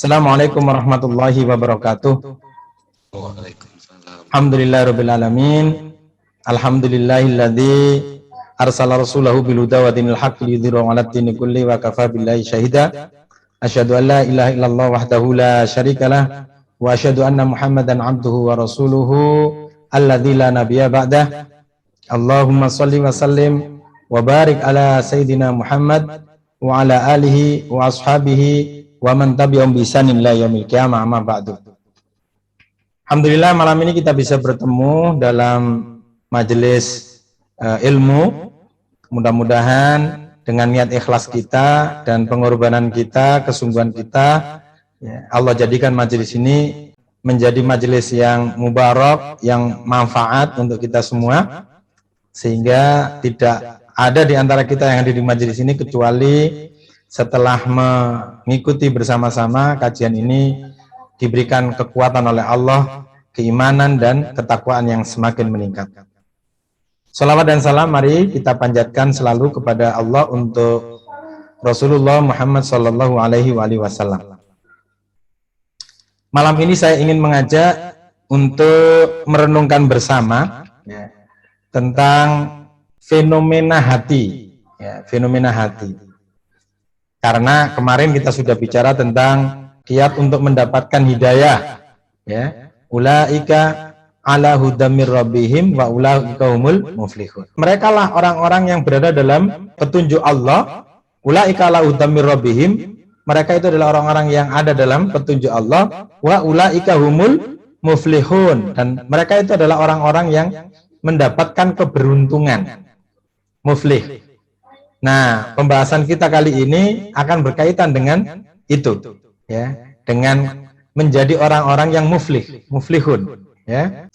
Assalamualaikum warahmatullahi wabarakatuh. Waalaikumsalam. Alhamdulillahirabbil alamin. Alhamdulillahilladzi arsala rasulahu bil huda wa dinil haqqi liyudhhirahu 'alad dini kulli wa kafa billahi syahida. Asyhadu an la ilaha illallah wahdahu la syarikalah wa asyhadu anna Muhammadan 'abduhu wa rasuluhu alladzi la nabiyya ba'dah. Allahumma shalli wa sallim wa barik ala sayyidina Muhammad wa ala alihi wa ashabihi wa man tabi'ahum bi ihsanin ila yaumil qiyamah, amma ba'du. Alhamdulillah malam ini kita bisa bertemu dalam majelis ilmu. Mudah-mudahan dengan niat ikhlas kita dan pengorbanan kita, kesungguhan kita, Allah jadikan majelis ini menjadi majelis yang mubarak, yang manfaat untuk kita semua, sehingga tidak ada di antara kita yang hadir di majelis ini kecuali setelah mengikuti bersama-sama kajian ini diberikan kekuatan oleh Allah, keimanan dan ketakwaan yang semakin meningkat. Salawat dan salam mari kita panjatkan selalu kepada Allah untuk Rasulullah Muhammad sallallahu alaihi wasallam. Malam ini saya ingin mengajak untuk merenungkan bersama tentang fenomena hati, fenomena hati. Karena kemarin kita sudah bicara tentang kiat untuk mendapatkan hidayah, ulaika ala hudamir rabbihim wa ulaika humul muflihun. Mereka lah orang-orang yang berada dalam petunjuk Allah. Ulaika ala hudamir rabbihim, mereka itu adalah orang-orang yang ada dalam petunjuk Allah. Wa ulaika humul muflihun, dan mereka itu adalah orang-orang yang mendapatkan keberuntungan. Muflih. Nah, pembahasan kita kali ini akan berkaitan dengan itu, dengan menjadi orang-orang yang muflihun.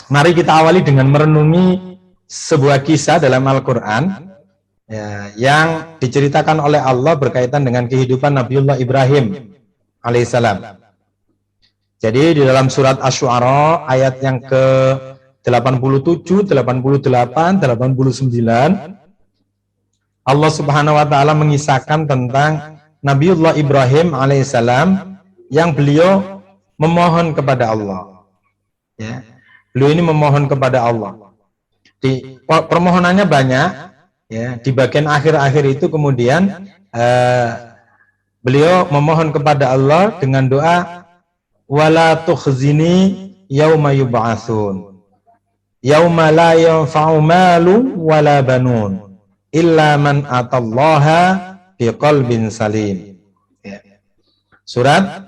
Mari kita awali dengan merenungi sebuah kisah dalam Al-Quran yang diceritakan oleh Allah berkaitan dengan kehidupan Nabiullah Ibrahim alaihissalam. Jadi di dalam surat Asy-Syu'ara ayat yang ke-87, 88, 89, Allah Subhanahu wa taala mengisahkan tentang Nabiullah Ibrahim alaihissalam yang beliau memohon kepada Allah. Beliau ini memohon kepada Allah. Permohonannya banyak, di bagian akhir-akhir itu kemudian beliau memohon kepada Allah dengan doa wala tukhzini yauma yub'atsun yauma la yanfa'u malu wala banun illa man atallaha biqalbin salim. Surat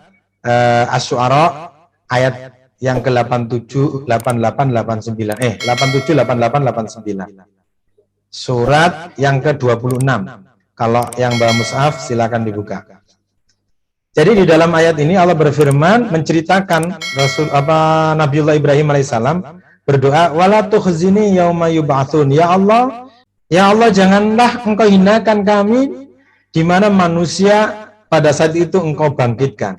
Asy-Syu'ara ayat yang ke-87, 88, 89. 87, 88, 89. Surat yang ke-26. Kalau yang bawa mushaf silakan dibuka. Jadi di dalam ayat ini Allah berfirman menceritakan Nabiullah Ibrahim alaihissalam berdoa wala tukhzini yauma yub'atsun. Ya Allah, janganlah engkau hinakan kami di mana manusia pada saat itu engkau bangkitkan.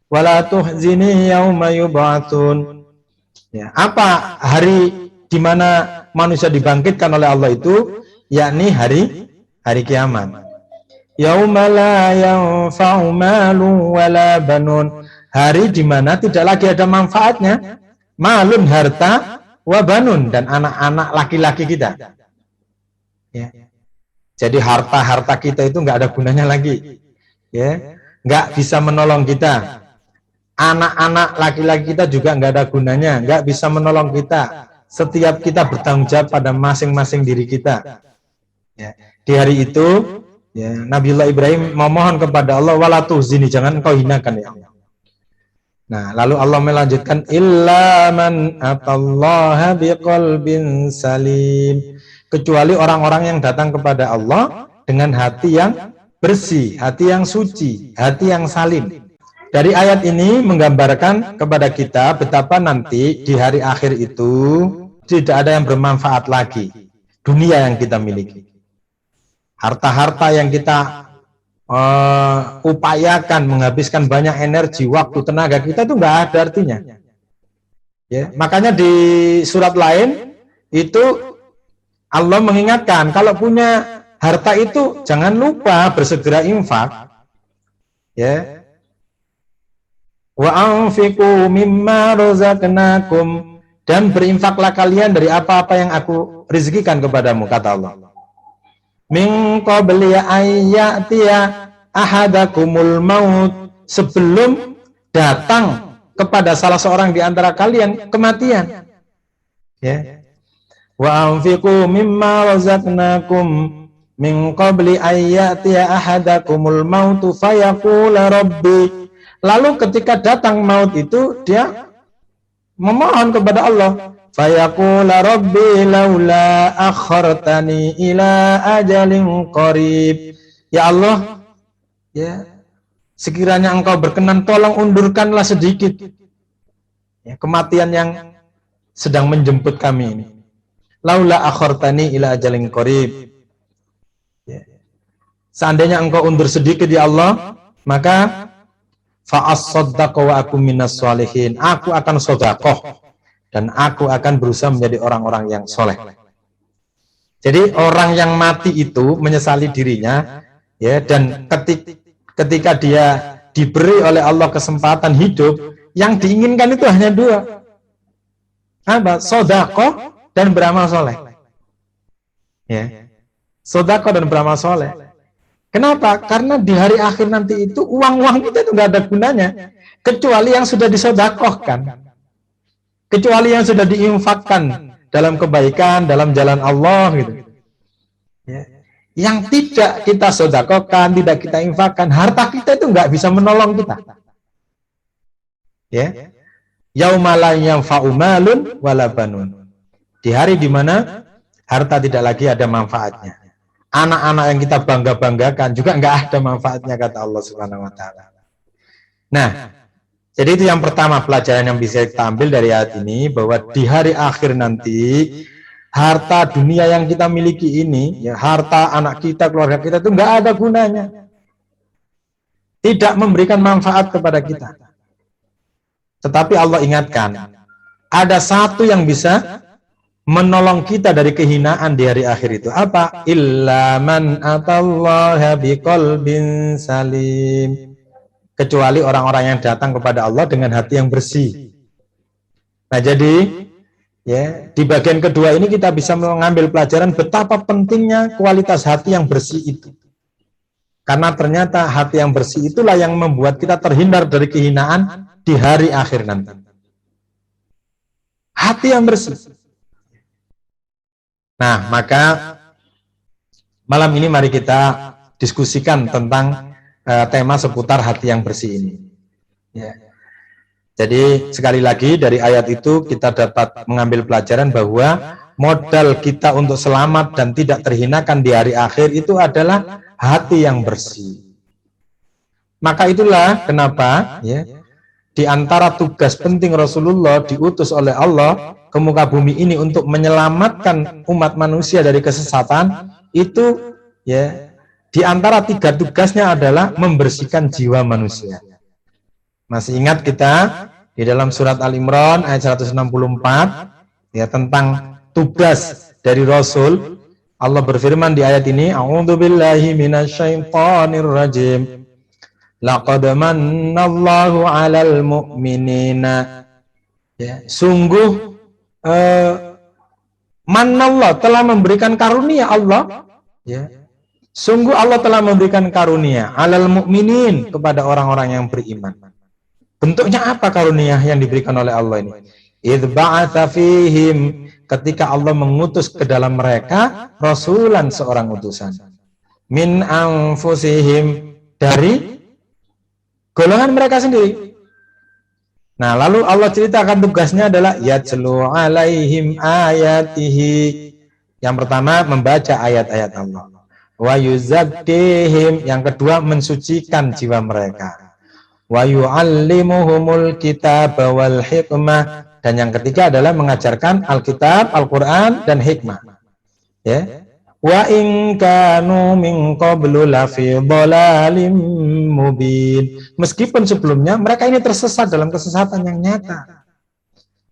Wala tuhzini yauma yub'atsun. Apa hari di mana manusia dibangkitkan oleh Allah itu? Yakni hari kiamat. Yauma la yanfa'u malun wala banun. Hari di mana tidak lagi ada manfaatnya. Malun harta, wa banun dan anak-anak laki-laki kita. Jadi harta-harta kita itu nggak ada gunanya lagi, nggak bisa menolong kita. Anak-anak laki-laki kita juga nggak ada gunanya, nggak bisa menolong kita. Setiap kita bertanggung jawab pada masing-masing diri kita. Di hari itu, Nabiullah Ibrahim memohon kepada Allah, wala tuhzini, jangan engkau hinakan ya Allah. Nah, lalu Allah melanjutkan, illa man atallaha biqalbin salim. Kecuali orang-orang yang datang kepada Allah dengan hati yang bersih, hati yang suci, hati yang salim. Dari ayat ini menggambarkan kepada kita betapa nanti di hari akhir itu tidak ada yang bermanfaat lagi dunia yang kita miliki. Harta-harta yang kita upayakan menghabiskan banyak energi, waktu, tenaga kita itu nggak ada artinya. Makanya di surat lain itu Allah mengingatkan, kalau punya harta itu jangan lupa bersegera infak. Wa anfiqu mimma razaqnakum, dan berinfaklah kalian dari apa-apa yang aku rezekikan kepadamu, kata Allah. Min qabli ayyatiya ahadakumul maut, sebelum datang kepada salah seorang di antara kalian kematian. Ya. Wa anfiqu mimma razaqnakum min qabli ayyatiya ahadakumul maut fayaqula rabbi. Lalu ketika datang maut itu, dia memohon kepada Allah, fayaqula rabbi laula akhartani ila ajalin qarib. Ya Allah, ya, sekiranya engkau berkenan, tolong undurkanlah sedikit ya, kematian yang sedang menjemput kami ini. Laula akhartani ila ajalin qarib. Ya. Seandainya engkau undur sedikit ya Allah, maka fa'as-saddaqo wa akum minas sholihin, aku akan sedekah dan aku akan berusaha menjadi orang-orang yang soleh. Jadi orang yang mati itu menyesali dirinya, ya, dan ketika dia diberi oleh Allah kesempatan hidup, yang diinginkan itu hanya dua, apa? Sedekah dan beramal soleh. Ya, sedekah dan beramal soleh. Kenapa? Karena di hari akhir nanti itu uang-uang kita itu nggak ada gunanya, kecuali yang sudah disedekahkan, kecuali yang sudah diinfakkan dalam kebaikan, dalam jalan Allah gitu. Ya. Yang tidak kita sedekahkan, tidak kita infakkan, harta kita itu nggak bisa menolong kita. Ya. Yauma la yanfa'u malun wala banun. Di hari di mana harta tidak lagi ada manfaatnya. Anak-anak yang kita bangga-banggakan juga nggak ada manfaatnya, kata Allah Subhanahu wa taala. Nah, jadi itu yang pertama pelajaran yang bisa kita ambil dari ayat ini, bahwa di hari akhir nanti harta dunia yang kita miliki ini, ya, harta anak kita, keluarga kita itu nggak ada gunanya, tidak memberikan manfaat kepada kita. Tetapi Allah ingatkan, ada satu yang bisa menolong kita dari kehinaan di hari akhir itu. Apa? Illa man atallaha biqalbin salim. Kecuali orang-orang yang datang kepada Allah dengan hati yang bersih. Nah, jadi ya, di bagian kedua ini kita bisa mengambil pelajaran betapa pentingnya kualitas hati yang bersih itu. Karena ternyata hati yang bersih itulah yang membuat kita terhindar dari kehinaan di hari akhir nanti. Hati yang bersih. Nah, maka malam ini mari kita diskusikan tentang tema seputar hati yang bersih ini. Ya. Jadi sekali lagi dari ayat itu kita dapat mengambil pelajaran bahwa modal kita untuk selamat dan tidak terhinakan di hari akhir itu adalah hati yang bersih. Maka itulah kenapa, ya, di antara tugas penting Rasulullah diutus oleh Allah ke muka bumi ini untuk menyelamatkan umat manusia dari kesesatan itu, ya, di antara tiga tugasnya adalah membersihkan jiwa manusia. Masih ingat kita di dalam surat Al-Imran ayat 164 ya, tentang tugas dari Rasul. Allah berfirman di ayat ini, a'udzubillahi minasyaitonir rajim. Laqad mannallahu 'alal mu'minina. Ya, sungguh manallah, telah memberikan karunia Allah, ya. Sungguh Allah telah memberikan karunia 'alal mu'minin, kepada orang-orang yang beriman. Bentuknya apa karunia yang diberikan oleh Allah ini? Idz ba'atsa fihim, ketika Allah mengutus ke dalam mereka rasulan, seorang utusan, min anfusihim, dari golongan mereka sendiri. Nah, lalu Allah ceritakan tugasnya adalah yatlu alaihim ayatihi. Yang pertama membaca ayat-ayat Allah. Wa yuzakkihim, yang kedua mensucikan jiwa mereka. Wa yu'allimuhumul kitaba wal hikmah, dan yang ketiga adalah mengajarkan Alkitab, Al-Qur'an dan hikmah. Ya. Wa in kanu min qablu lafi dhalalim mubin. Meskipun sebelumnya mereka ini tersesat dalam kesesatan yang nyata.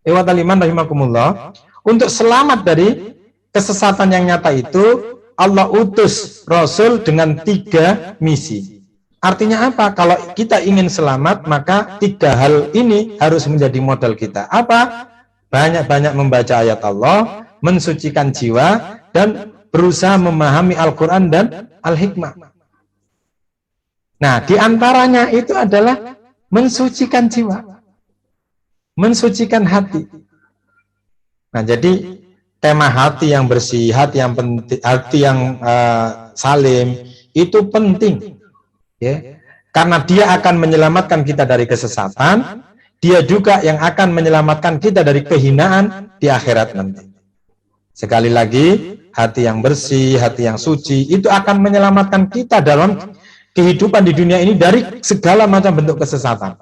Ikhwatal iman rahimakumullah, untuk selamat dari kesesatan yang nyata itu Allah utus Rasul dengan 3 misi. Artinya apa? Kalau kita ingin selamat, maka 3 hal ini harus menjadi modal kita. Apa? Banyak-banyak membaca ayat Allah, mensucikan jiwa, dan berusaha memahami Al-Quran dan Al-Hikmah. Nah, diantaranya itu adalah mensucikan jiwa, mensucikan hati. Nah, jadi tema hati yang bersih, hati yang penting, hati yang salim itu penting. Ya, karena dia akan menyelamatkan kita dari kesesatan, dia juga yang akan menyelamatkan kita dari kehinaan di akhirat nanti. Sekali lagi, hati yang bersih, hati yang suci, itu akan menyelamatkan kita dalam kehidupan di dunia ini dari segala macam bentuk kesesatan.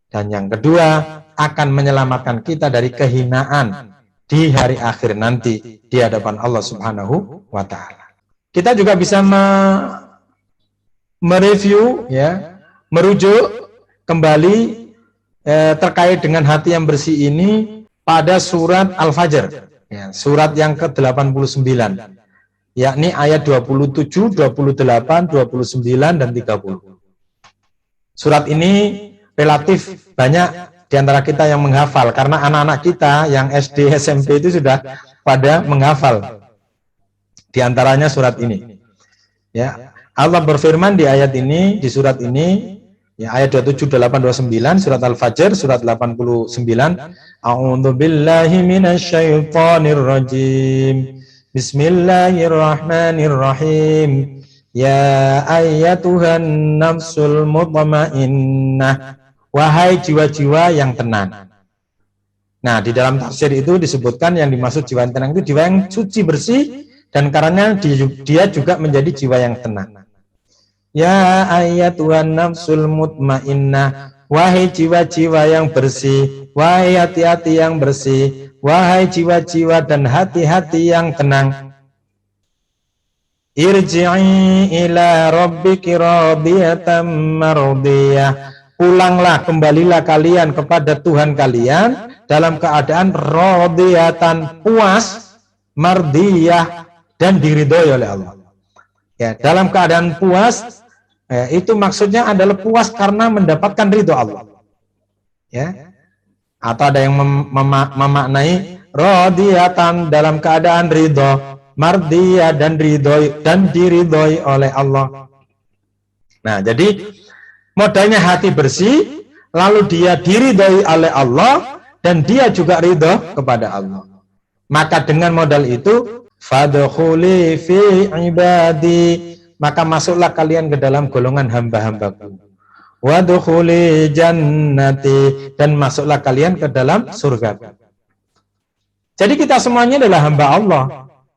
Dan yang kedua, akan menyelamatkan kita dari kehinaan di hari akhir nanti di hadapan Allah Subhanahu wa Ta'ala. Kita juga bisa mereview, ya, merujuk kembali terkait dengan hati yang bersih ini pada surat Al-Fajr, ya, surat yang ke-89, yakni ayat 27, 28, 29, dan 30. Surat ini relatif banyak di antara kita yang menghafal, karena anak-anak kita yang SD, SMP itu sudah pada menghafal di antaranya surat ini. Ya, Allah berfirman di ayat ini, di surat ini, ya, ayat 27, 28, 29, surat Al-Fajr, surat 89. A'udzu billahi minasyaitonir rajim. Bismillahirrahmanirrahim. Ya ayyatuhan nafsul mutmainnah. Wahai jiwa-jiwa yang tenang. Nah, di dalam tafsir itu disebutkan yang dimaksud jiwa yang tenang itu jiwa yang suci bersih, dan karena dia juga menjadi jiwa yang tenang. Ya ayyatuhan nafsul mutmainnah, wahai jiwa-jiwa yang bersih, wahai hati-hati yang bersih, wahai jiwa-jiwa dan hati-hati yang tenang. Irji'i ila rabbiki radiyatan mardiyah. Pulanglah, kembalilah kalian kepada Tuhan kalian dalam keadaan radiyatan, puas, mardiyah, dan diridhoi oleh Allah. Ya, dalam keadaan puas, itu maksudnya adalah puas karena mendapatkan ridho Allah. Ya. Atau ada yang memaknai radiyatan dalam keadaan ridho, mardiyah dan diridhoi oleh Allah. Nah, jadi modalnya hati bersih, lalu dia diridhoi oleh Allah dan dia juga ridho kepada Allah. Maka dengan modal itu, fadkhuli fi ibadi, maka masuklah kalian ke dalam golongan hamba-hambaku. Wadkhuli jannati, dan masuklah kalian ke dalam surga. Jadi kita semuanya adalah hamba Allah.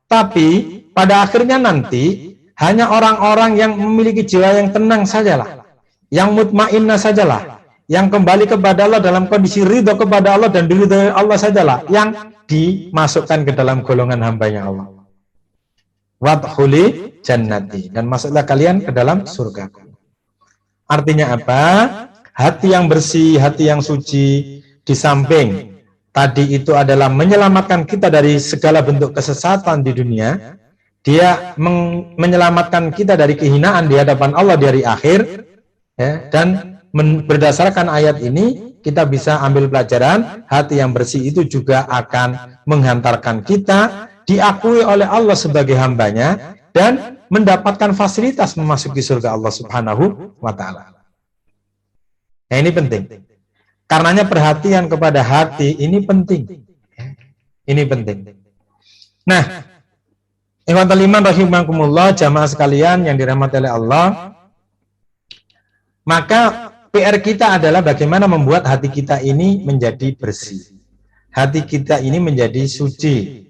Tapi pada akhirnya nanti hanya orang-orang yang memiliki jiwa yang tenang sajalah, yang mutmainnah sajalah, yang kembali kepada Allah dalam kondisi ridho kepada Allah dan diridhoi Allah sajalah, yang dimasukkan ke dalam golongan hambanya Allah. Wadkhuli jannati, dan masuklah kalian ke dalam surgaku. Artinya apa? Hati yang bersih, hati yang suci, di samping tadi itu adalah menyelamatkan kita dari segala bentuk kesesatan di dunia, dia menyelamatkan kita dari kehinaan di hadapan Allah di hari akhir, ya, dan berdasarkan ayat ini kita bisa ambil pelajaran, hati yang bersih itu juga akan menghantarkan kita diakui oleh Allah sebagai hambanya dan mendapatkan fasilitas memasuki surga Allah Subhanahu wa Ta'ala. Nah, ini penting. Karenanya perhatian kepada hati ini penting. Ini penting. Nah, ikhwatul iman rahimakumullah, jamaah sekalian yang dirahmati oleh Allah, maka PR kita adalah bagaimana membuat hati kita ini menjadi bersih. Hati kita ini menjadi suci.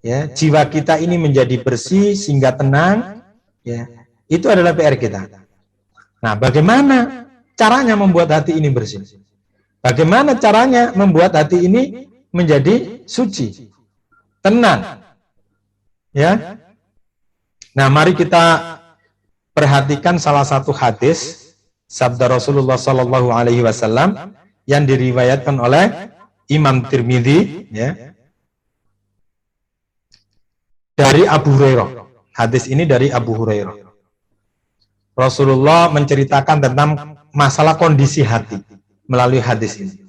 Ya, jiwa kita ini menjadi bersih sehingga tenang, ya, itu adalah PR kita. Nah, bagaimana caranya membuat hati ini bersih? Bagaimana caranya membuat hati ini menjadi suci, tenang? Ya. Nah, mari kita perhatikan salah satu hadis sabda Rasulullah Sallallahu Alaihi Wasallam yang diriwayatkan oleh Imam Tirmidzi, ya, dari Abu Hurairah. Hadis ini dari Abu Hurairah. Rasulullah menceritakan tentang masalah kondisi hati melalui hadis ini.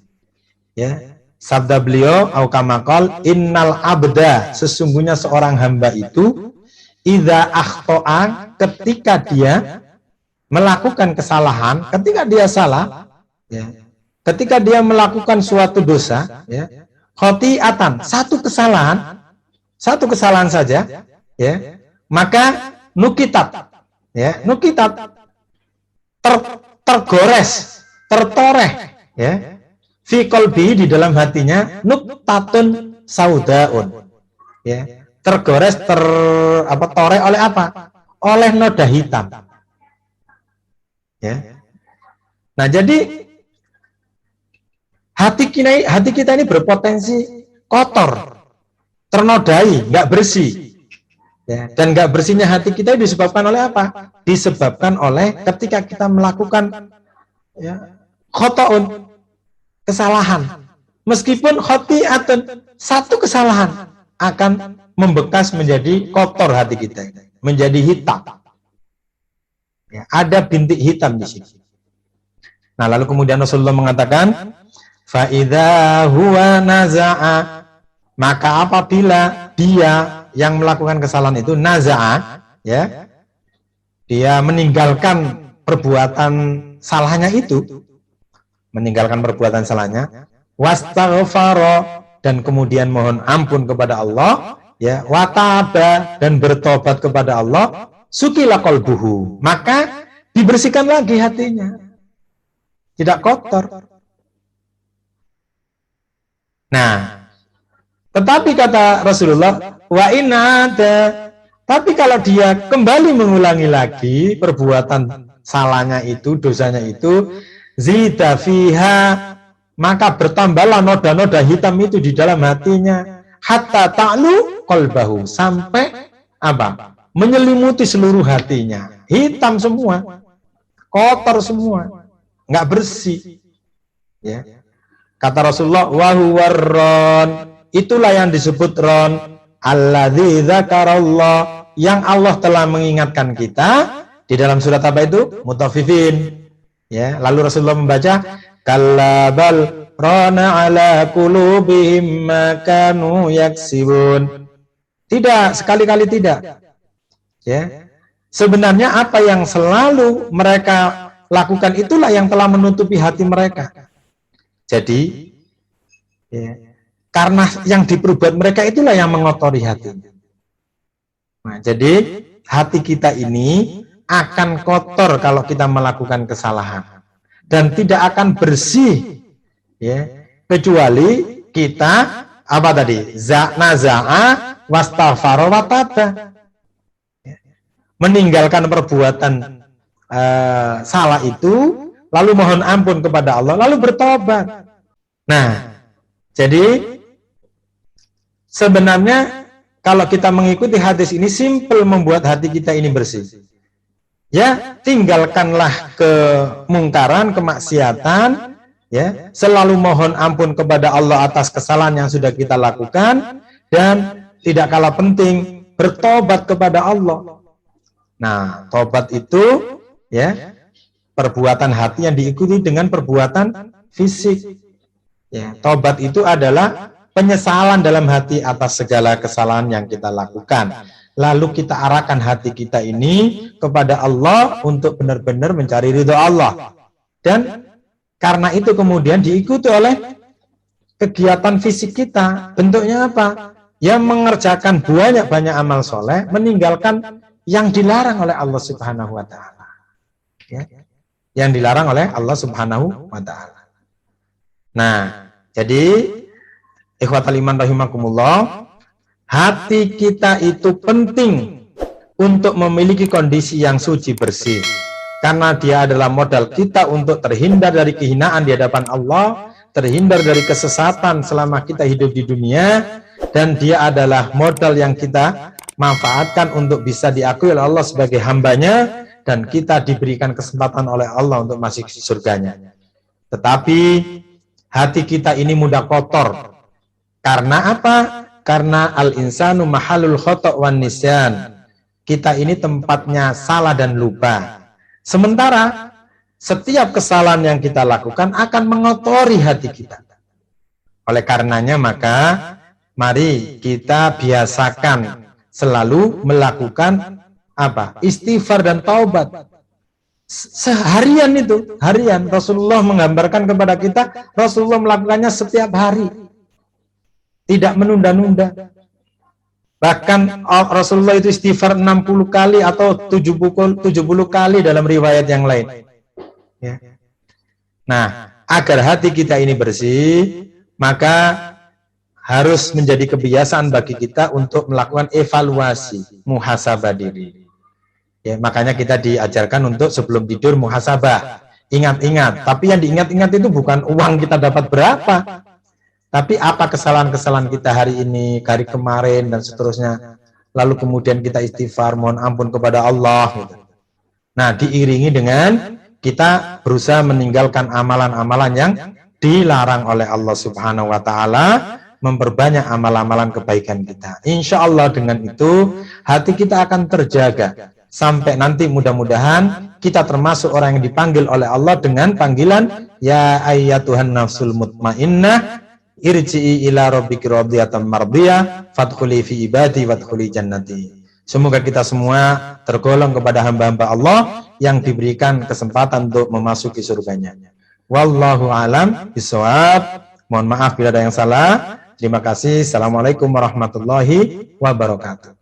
Ya, sabda beliau, au kama qol, innal abda, sesungguhnya seorang hamba itu, idza akhto'a, ketika dia melakukan kesalahan, ketika dia salah, ya, ketika dia melakukan suatu dosa, ya, khoti'atan, satu kesalahan saja, ya, maka nukitat, ya, nukitat, tergores, tertoreh, ya, fi qalbi, di dalam hatinya, nuktatun saudaun, ya, tergores, toreh oleh apa? Oleh noda hitam. Ya. Nah, jadi hati kita ini berpotensi kotor, ternodai, nggak bersih. Ya. Dan nggak bersihnya hati kita disebabkan oleh apa? Disebabkan oleh ketika kita melakukan, ya, khotoun, kesalahan. Meskipun khoti'atun, satu kesalahan akan membekas menjadi kotor hati kita, menjadi hitam. Ya, ada bintik hitam di sini. Nah, lalu kemudian Rasulullah mengatakan, fa idza huwa naza'a, maka apabila dia yang melakukan kesalahan itu naza'a, ya, dia meninggalkan perbuatan salahnya itu, wastaghfara, dan kemudian mohon ampun kepada Allah, ya, wataba, dan bertobat kepada Allah, sukila qalbuhu, maka dibersihkan lagi hatinya, tidak kotor. Nah, tetapi kata Rasulullah, wa inada, tapi kalau dia kembali mengulangi lagi perbuatan salahnya itu, dosanya itu, zida fiha, maka bertambahlah noda-noda hitam itu di dalam hatinya, hatta ta'lu qalbahu, sampai apa? Menyelimuti seluruh hatinya, hitam semua, kotor semua, nggak bersih. Ya. Kata Rasulullah, wahuwarron, itulah yang disebut ron, alladzi dzakarallah, yang Allah telah mengingatkan kita di dalam surat apa itu? Mutaffifin. Ya, lalu Rasulullah membaca, kallabal rana ala qulubihim ma kanu yaksibun. Tidak, sekali-kali tidak. Ya, sebenarnya apa yang selalu mereka lakukan itulah yang telah menutupi hati mereka. Jadi, ya, karena yang diperbuat mereka itulah yang mengotori hati. Nah, jadi hati kita ini akan kotor kalau kita melakukan kesalahan dan tidak akan bersih, ya, kecuali kita apa tadi? Naza'a wastaghfara wa taba. Meninggalkan perbuatan salah itu, lalu mohon ampun kepada Allah, lalu bertobat. Nah, jadi sebenarnya kalau kita mengikuti hadis ini, simpel membuat hati kita ini bersih. Ya, tinggalkanlah kemungkaran, kemaksiatan, ya, selalu mohon ampun kepada Allah atas kesalahan yang sudah kita lakukan, dan tidak kalah penting, bertobat kepada Allah. Nah, tobat itu, ya, perbuatan hati yang diikuti dengan perbuatan fisik. Ya, tobat itu adalah penyesalan dalam hati atas segala kesalahan yang kita lakukan. Lalu kita arahkan hati kita ini kepada Allah untuk benar-benar mencari ridho Allah. Dan karena itu kemudian diikuti oleh kegiatan fisik kita. Bentuknya apa? Ya, mengerjakan banyak-banyak amal soleh, meninggalkan yang dilarang oleh Allah Subhanahu wa Ta'ala. Ya, yang dilarang oleh Allah Subhanahu wa Ta'ala. Nah, jadi ikhwatal iman rahimakumullah, hati kita itu penting untuk memiliki kondisi yang suci bersih, karena dia adalah modal kita untuk terhindar dari kehinaan di hadapan Allah, terhindar dari kesesatan selama kita hidup di dunia, dan dia adalah modal yang kita manfaatkan untuk bisa diakui oleh Allah sebagai hambanya, dan kita diberikan kesempatan oleh Allah untuk masuk ke surganya. Tetapi hati kita ini mudah kotor. Karena apa? Karena al-insanu mahalul khata' wan nisyan. Kita ini tempatnya salah dan lupa. Sementara setiap kesalahan yang kita lakukan akan mengotori hati kita. Oleh karenanya maka mari kita biasakan selalu melakukan apa? Istighfar dan taubat. Seharian itu, harian. Rasulullah menggambarkan kepada kita, Rasulullah melakukannya setiap hari. Tidak menunda-nunda. Bahkan Rasulullah itu istighfar 60 kali atau 70 kali dalam riwayat yang lain. Ya. Nah, agar hati kita ini bersih, maka harus menjadi kebiasaan bagi kita untuk melakukan evaluasi, muhasabah diri. Ya, makanya kita diajarkan untuk sebelum tidur muhasabah. Ingat-ingat, tapi yang diingat-ingat itu bukan uang kita dapat berapa, tapi apa kesalahan-kesalahan kita hari ini, hari kemarin, dan seterusnya. Lalu kemudian kita istighfar, mohon ampun kepada Allah. Gitu. Nah, diiringi dengan kita berusaha meninggalkan amalan-amalan yang dilarang oleh Allah Subhanahu wa Ta'ala, memperbanyak amal-amalan kebaikan kita. Insya Allah dengan itu hati kita akan terjaga sampai nanti mudah-mudahan kita termasuk orang yang dipanggil oleh Allah dengan panggilan ya ayyatuhan nafsul mutmainnah irji'i ila rabbiki radiyatan mardiyah fadkhuli fi ibadi wadkhuli jannati. Semoga kita semua tergolong kepada hamba-hamba Allah yang diberikan kesempatan untuk memasuki surganya. Wallahu alam bishawab. Mohon maaf bila ada yang salah. Terima kasih. Assalamualaikum warahmatullahi wabarakatuh.